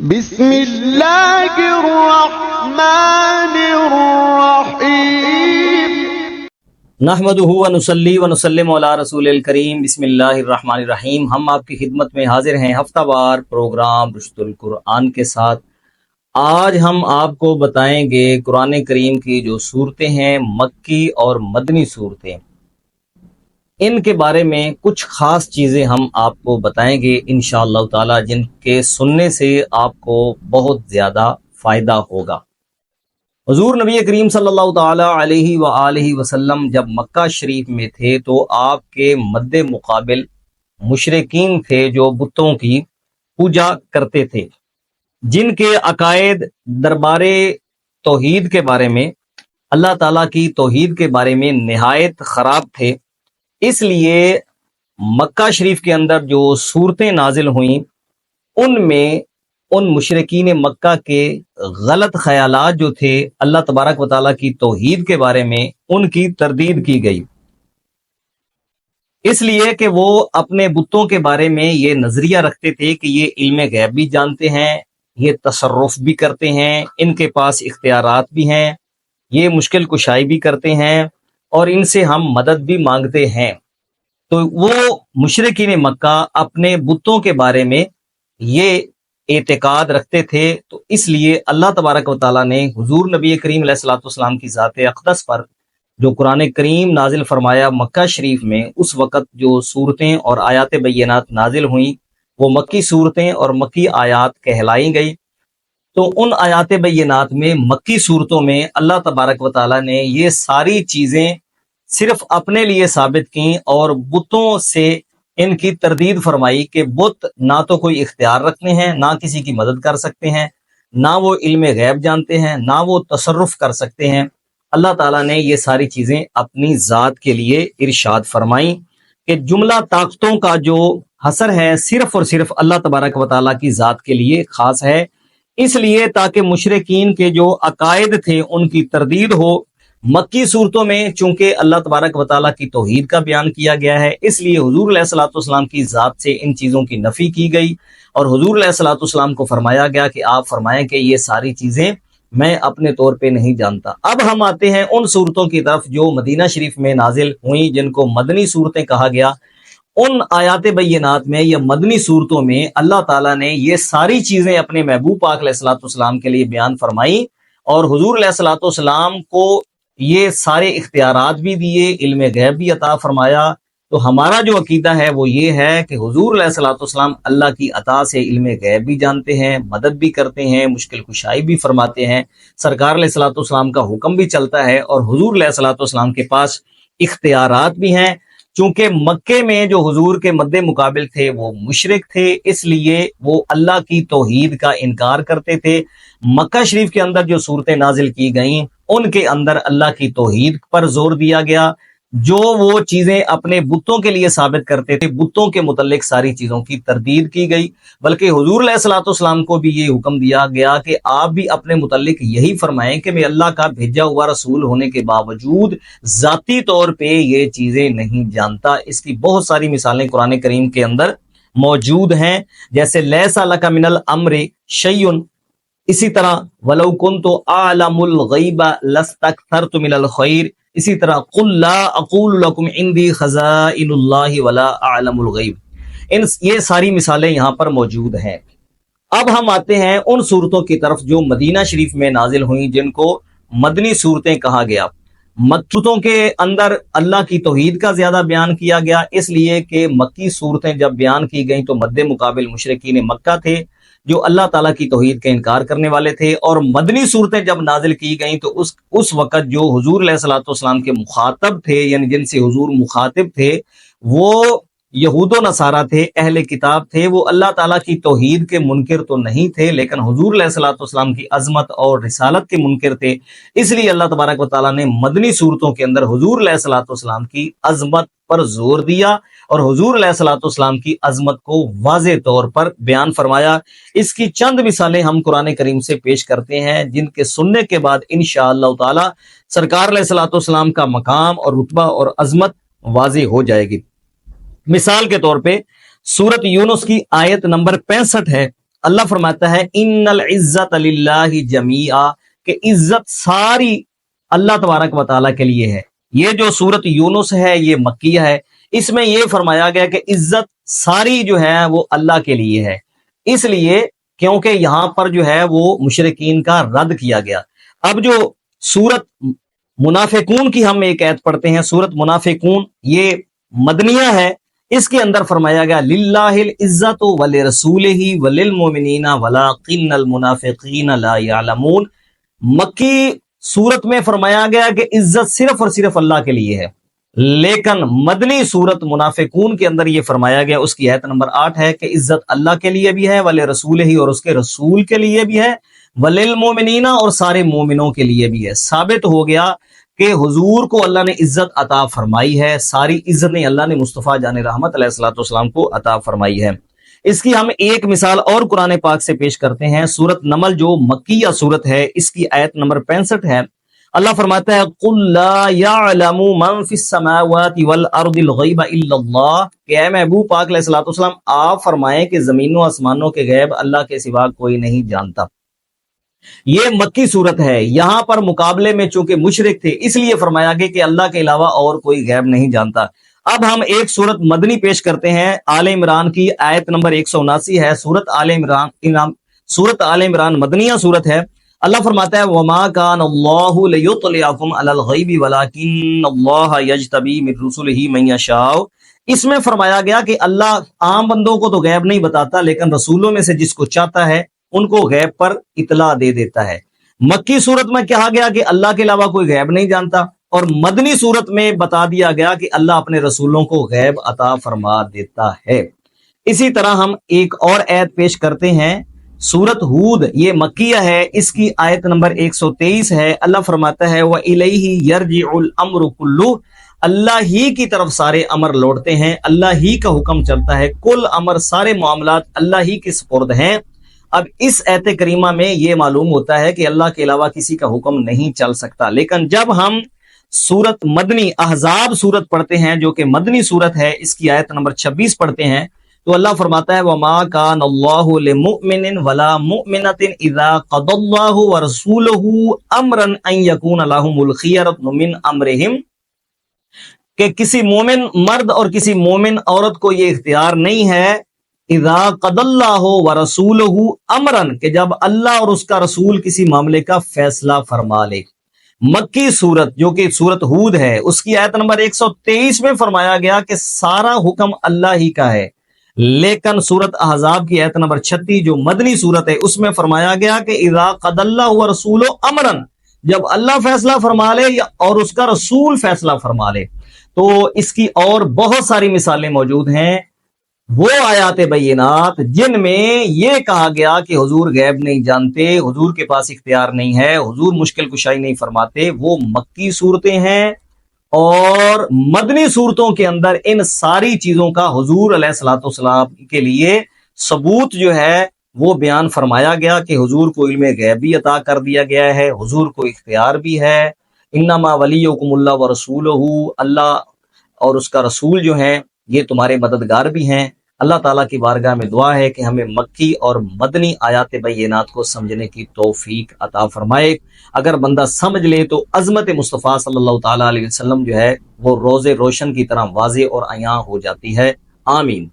بسم اللہ الرحمن الرحیم نحمدہ ونصلی ونسلم علی رسول الکریم بسم اللہ الرحمن الرحیم۔ ہم آپ کی خدمت میں حاضر ہیں ہفتہ وار پروگرام رشد القرآن کے ساتھ۔ آج ہم آپ کو بتائیں گے قرآن کریم کی جو صورتیں ہیں مکی اور مدنی صورتیں، ان کے بارے میں کچھ خاص چیزیں ہم آپ کو بتائیں گے انشاءاللہ تعالی، جن کے سننے سے آپ کو بہت زیادہ فائدہ ہوگا۔ حضور نبی کریم صلی اللہ تعالی علیہ وآلہ وسلم جب مکہ شریف میں تھے تو آپ کے مد مقابل مشرکین تھے جو بتوں کی پوجا کرتے تھے، جن کے عقائد دربار توحید کے بارے میں، اللہ تعالیٰ کی توحید کے بارے میں نہایت خراب تھے۔ اس لیے مکہ شریف کے اندر جو صورتیں نازل ہوئیں ان میں ان مشرکین مکہ کے غلط خیالات جو تھے اللہ تبارک و تعالیٰ کی توحید کے بارے میں، ان کی تردید کی گئی، اس لیے کہ وہ اپنے بتوں کے بارے میں یہ نظریہ رکھتے تھے کہ یہ علم غیب بھی جانتے ہیں، یہ تصرف بھی کرتے ہیں، ان کے پاس اختیارات بھی ہیں، یہ مشکل کشائی بھی کرتے ہیں اور ان سے ہم مدد بھی مانگتے ہیں۔ تو وہ مشرکین مکہ اپنے بتوں کے بارے میں یہ اعتقاد رکھتے تھے، تو اس لیے اللہ تبارک و تعالیٰ نے حضور نبی کریم علیہ الصلوۃ والسلام کی ذات اقدس پر جو قرآن کریم نازل فرمایا مکہ شریف میں، اس وقت جو صورتیں اور آیات بینات نازل ہوئیں وہ مکی صورتیں اور مکی آیات کہلائی گئی۔ تو ان آیات بینات میں مکی صورتوں میں اللہ تبارک و تعالیٰ نے یہ ساری چیزیں صرف اپنے لیے ثابت کیں اور بتوں سے ان کی تردید فرمائی کہ بت نہ تو کوئی اختیار رکھتے ہیں، نہ کسی کی مدد کر سکتے ہیں، نہ وہ علم غیب جانتے ہیں، نہ وہ تصرف کر سکتے ہیں۔ اللہ تعالیٰ نے یہ ساری چیزیں اپنی ذات کے لیے ارشاد فرمائیں کہ جملہ طاقتوں کا جو حصر ہے صرف اور صرف اللہ تبارک و تعالیٰ کی ذات کے لیے خاص ہے، اس لیے تاکہ مشرکین کے جو عقائد تھے ان کی تردید ہو۔ مکی صورتوں میں چونکہ اللہ تبارک و تعالیٰ کی توحید کا بیان کیا گیا ہے، اس لیے حضور علیہ الصلوۃ والسلام کی ذات سے ان چیزوں کی نفی کی گئی اور حضور علیہ الصلوۃ والسلام کو فرمایا گیا کہ آپ فرمائیں کہ یہ ساری چیزیں میں اپنے طور پہ نہیں جانتا۔ اب ہم آتے ہیں ان صورتوں کی طرف جو مدینہ شریف میں نازل ہوئیں، جن کو مدنی صورتیں کہا گیا۔ ان آیات بینات میں یا مدنی صورتوں میں اللہ تعالیٰ نے یہ ساری چیزیں اپنے محبوب پاک علیہ الصلوۃ والسلام کے لیے بیان فرمائی اور حضور علیہ الصلوۃ والسلام کو یہ سارے اختیارات بھی دیے، علم غیب بھی عطا فرمایا۔ تو ہمارا جو عقیدہ ہے وہ یہ ہے کہ حضور علیہ الصلوۃ والسلام اللہ کی عطا سے علم غیب بھی جانتے ہیں، مدد بھی کرتے ہیں، مشکل کشائی بھی فرماتے ہیں، سرکار علیہ الصلوۃ والسلام کا حکم بھی چلتا ہے اور حضور علیہ الصلوۃ والسلام کے پاس اختیارات بھی ہیں۔ چونکہ مکے میں جو حضور کے مد مقابل تھے وہ مشرک تھے، اس لیے وہ اللہ کی توحید کا انکار کرتے تھے۔ مکہ شریف کے اندر جو صورتیں نازل کی گئیں ان کے اندر اللہ کی توحید پر زور دیا گیا، جو وہ چیزیں اپنے بتوں کے لیے ثابت کرتے تھے بتوں کے متعلق ساری چیزوں کی تردید کی گئی، بلکہ حضور علیہ الصلوۃ والسلام کو بھی یہ حکم دیا گیا کہ آپ بھی اپنے متعلق یہی فرمائیں کہ میں اللہ کا بھیجا ہوا رسول ہونے کے باوجود ذاتی طور پہ یہ چیزیں نہیں جانتا۔ اس کی بہت ساری مثالیں قرآن کریم کے اندر موجود ہیں، جیسے لیس لک من الامر شیء، اسی طرح وَلَوْ كُنْتُ أَعْلَمُ الْغَيْبَ لَاسْتَكْثَرْتُ مِنَ الْخَيْرِ، اسی طرح قُلْ لَا أَقُولُ لَكُمْ عِنْدِي خَزَائِنُ اللَّهِ وَلَا أَعْلَمُ الْغَيْبَ۔ یہ ساری مثالیں یہاں پر موجود ہیں۔ اب ہم آتے ہیں ان صورتوں کی طرف جو مدینہ شریف میں نازل ہوئیں، جن کو مدنی صورتیں کہا گیا۔ مکتوں کے اندر اللہ کی توحید کا زیادہ بیان کیا گیا، اس لیے کہ مکی صورتیں جب بیان کی گئیں تو مد مقابل مشرکین مکہ تھے جو اللہ تعالیٰ کی توحید کا انکار کرنے والے تھے، اور مدنی صورتیں جب نازل کی گئیں تو اس وقت جو حضور علیہ الصلوۃ والسلام کے مخاطب تھے، یعنی جن سے حضور مخاطب تھے، وہ یہود و نصارہ تھے، اہل کتاب تھے۔ وہ اللہ تعالیٰ کی توحید کے منکر تو نہیں تھے، لیکن حضور علیہ الصلوۃ والسلام کی عظمت اور رسالت کے منکر تھے۔ اس لیے اللہ تبارک و تعالیٰ نے مدنی صورتوں کے اندر حضور علیہ الصلوۃ والسلام کی عظمت پر زور دیا اور حضور علیہ الصلوۃ والسلام کی عظمت کو واضح طور پر بیان فرمایا۔ اس کی چند مثالیں ہم قرآن کریم سے پیش کرتے ہیں، جن کے سننے کے بعد انشاءاللہ تعالی سرکار علیہ الصلوۃ والسلام کا مقام اور رتبہ اور عظمت واضح ہو جائے گی۔ مثال کے طور پہ سورت یونس کی آیت نمبر 65 ہے، اللہ فرماتا ہے ان العزت للہ جمیعا کہ عزت ساری اللہ تبارک و تعالیٰ کے لیے ہے. یہ جو سورت یونس ہے یہ مکیہ ہے، اس میں یہ فرمایا گیا کہ عزت ساری جو ہے وہ اللہ کے لیے ہے، اس لیے کیونکہ یہاں پر جو ہے وہ مشرکین کا رد کیا گیا. اب جو سورت منافقون کی ہم ایک آیت پڑھتے ہیں، سورت منافقون یہ مدنیہ ہے، اس کے اندر فرمایا گیا للہ العزت ولرسولہ وللمؤمنین ولکن المنافقین لا یعلمون. مکی سورت میں فرمایا گیا کہ عزت صرف اور صرف اللہ کے لیے ہے، لیکن مدنی سورت منافقون کے اندر یہ فرمایا گیا، اس کی آیت نمبر 8 ہے کہ عزت اللہ کے لیے بھی ہے، ولرسولہ اور اس کے رسول کے لیے بھی ہے، وللمؤمنین اور سارے مومنوں کے لیے بھی ہے. ثابت ہو گیا کہ حضور کو اللہ نے عزت عطا فرمائی ہے، ساری عزتیں اللہ نے مصطفیٰ جان رحمت علیہ الصلوۃ والسلام کو عطا فرمائی ہے. اس کی ہم ایک مثال اور قرآن پاک سے پیش کرتے ہیں. سورت نمل جو مکیہ سورت ہے، اس کی آیت نمبر 65 ہے. اللہ فرماتا ہے قُلْ لَا يَعْلَمُ مَنْ فِي السَّمَاوَاتِ وَالْأَرْضِ الْغَيْبَ إِلَّا اللَّهُ کہ اے محبوب پاک علیہ الصلوۃ والسلام آپ فرمائیں کہ زمینوں آسمانوں کے غیب اللہ کے سوا کوئی نہیں جانتا. یہ مکی صورت ہے. یہاں پر مقابلے میں چونکہ مشرک تھے اس لیے فرمایا گیا کہ اللہ کے علاوہ اور کوئی غیب نہیں جانتا. اب ہم ایک صورت مدنی پیش کرتے ہیں، آل عمران کی آیت نمبر 179 ہے. سورت آل عمران مدنیہ صورت ہے. اللہ فرماتا ہے وما کان اللہ لیطلعکم علی الغیب ولکن اللہ یجتبی من رسلہ من یشاء. اس میں فرمایا گیا کہ اللہ عام بندوں کو تو غیب نہیں بتاتا، لیکن رسولوں میں سے جس کو چاہتا ہے ان کو غیب پر اطلاع دے دیتا ہے. مکی صورت میں کہا گیا کہ اللہ کے علاوہ کوئی غیب نہیں جانتا، اور مدنی صورت میں بتا دیا گیا کہ اللہ اپنے رسولوں کو غیب عطا فرما دیتا ہے. اسی طرح ہم ایک اور آیت پیش کرتے ہیں، سورت ہود یہ مکیہ ہے، اس کی آیت نمبر 123 ہے. اللہ فرماتا ہے وَإِلَيْهِ يَرْجِعُ الْأَمْرُ كُلُّهُ اللہ ہی کی طرف سارے امر لوٹتے ہیں، اللہ ہی کا حکم چلتا ہے، کل امر سارے معاملات اللہ ہی کے سپرد ہیں. اب اس آیت کریمہ میں یہ معلوم ہوتا ہے کہ اللہ کے علاوہ کسی کا حکم نہیں چل سکتا. لیکن جب ہم سورت مدنی احزاب سورت پڑھتے ہیں جو کہ مدنی سورت ہے، اس کی آیت نمبر 26 پڑھتے ہیں تو اللہ فرماتا ہے وَمَا كَانَ اللَّهُ لِمُؤْمِنٍ وَلَا مُؤْمِنَةٍ إِذَا قَضَى اللَّهُ وَرَسُولُهُ أَمْرًا أَن يَكُونَ لَهُمُ الْخِيَرَةُ مِنْ أَمْرِهِمْ کہ کسی مومن مرد اور کسی مومن عورت کو یہ اختیار نہیں ہے اذا قضى اللہ ورسولہ امرا کہ جب اللہ اور اس کا رسول کسی معاملے کا فیصلہ فرما لے. مکی صورت جو کہ صورت ہود ہے، اس کی آیت نمبر 123 میں فرمایا گیا کہ سارا حکم اللہ ہی کا ہے. لیکن صورت احزاب کی آیت نمبر 36 جو مدنی صورت ہے، اس میں فرمایا گیا کہ اذا قضى اللہ ورسولہ امرا جب اللہ فیصلہ فرما لے اور اس کا رسول فیصلہ فرما لے. تو اس کی اور بہت ساری مثالیں موجود ہیں، وہ آیات بینات جن میں یہ کہا گیا کہ حضور غیب نہیں جانتے، حضور کے پاس اختیار نہیں ہے، حضور مشکل کشائی نہیں فرماتے، وہ مکی صورتیں ہیں. اور مدنی صورتوں کے اندر ان ساری چیزوں کا حضور علیہ الصلوۃ والسلام کے لیے ثبوت جو ہے وہ بیان فرمایا گیا کہ حضور کو علم غیب بھی عطا کر دیا گیا ہے، حضور کو اختیار بھی ہے. انما ولیکم اللہ ورسولہ اللہ اور اس کا رسول جو ہیں یہ تمہارے مددگار بھی ہیں. اللہ تعالیٰ کی بارگاہ میں دعا ہے کہ ہمیں مکی اور مدنی آیات بینات کو سمجھنے کی توفیق عطا فرمائے. اگر بندہ سمجھ لے تو عظمت مصطفیٰ صلی اللہ تعالیٰ علیہ وسلم جو ہے وہ روز روشن کی طرح واضح اور عیاں ہو جاتی ہے. آمین.